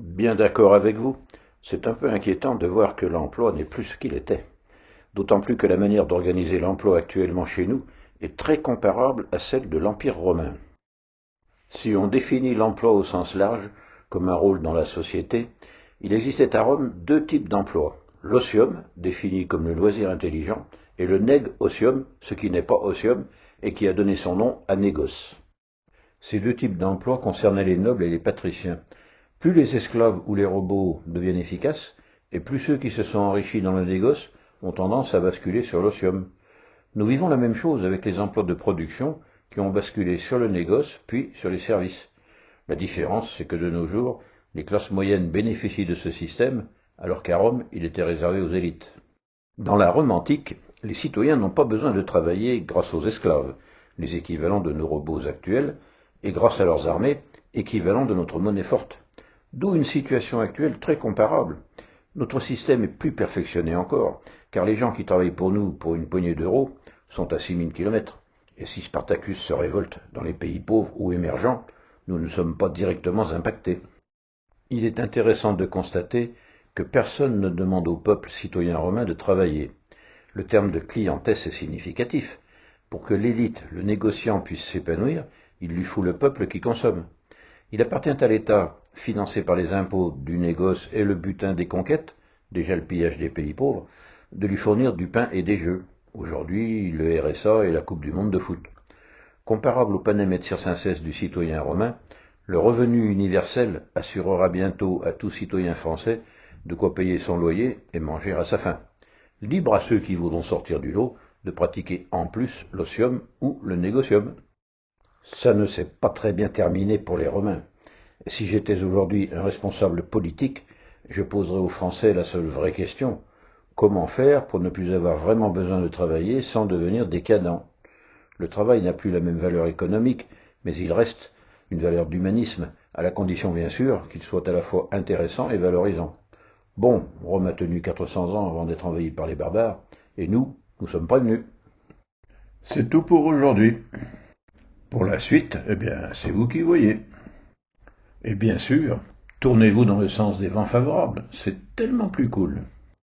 Bien d'accord avec vous. C'est un peu inquiétant de voir que l'emploi n'est plus ce qu'il était. D'autant plus que la manière d'organiser l'emploi actuellement chez nous est très comparable à celle de l'Empire romain. Si on définit l'emploi au sens large, comme un rôle dans la société, il existait à Rome deux types d'emploi. L'osium, défini comme le loisir intelligent, et le neg osium, ce qui n'est pas osium, et qui a donné son nom à négoce. Ces deux types d'emploi concernaient les nobles et les patriciens. Plus les esclaves ou les robots deviennent efficaces, et plus ceux qui se sont enrichis dans le négoce ont tendance à basculer sur l'osium. Nous vivons la même chose avec les emplois de production qui ont basculé sur le négoce, puis sur les services. La différence, c'est que de nos jours, les classes moyennes bénéficient de ce système, alors qu'à Rome, il était réservé aux élites. Dans la Rome antique, les citoyens n'ont pas besoin de travailler grâce aux esclaves, les équivalents de nos robots actuels, et grâce à leurs armées, équivalents de notre monnaie forte. D'où une situation actuelle très comparable. Notre système est plus perfectionné encore, car les gens qui travaillent pour nous pour une poignée d'euros sont à 6000 kilomètres. Et si Spartacus se révolte dans les pays pauvres ou émergents, nous ne sommes pas directement impactés. Il est intéressant de constater que personne ne demande au peuple citoyen romain de travailler. Le terme de clientesse est significatif. Pour que l'élite, le négociant, puisse s'épanouir, il lui faut le peuple qui consomme. Il appartient à l'État, financé par les impôts du négoce et le butin des conquêtes, déjà le pillage des pays pauvres, de lui fournir du pain et des jeux. Aujourd'hui, le RSA et la Coupe du Monde de foot. Comparable au panem et circenses du citoyen romain, le revenu universel assurera bientôt à tout citoyen français de quoi payer son loyer et manger à sa faim. Libre à ceux qui voudront sortir du lot de pratiquer en plus l'osium ou le négocium. Ça ne s'est pas très bien terminé pour les Romains. Si j'étais aujourd'hui un responsable politique, je poserais aux Français la seule vraie question. Comment faire pour ne plus avoir vraiment besoin de travailler sans devenir décadent? Le travail n'a plus la même valeur économique, mais il reste une valeur d'humanisme, à la condition bien sûr qu'il soit à la fois intéressant et valorisant. Bon, Rome a tenu 400 ans avant d'être envahie par les barbares, et nous sommes prévenus. C'est tout pour aujourd'hui. Pour la suite, eh bien, c'est vous qui voyez. Et bien sûr, tournez-vous dans le sens des vents favorables, c'est tellement plus cool.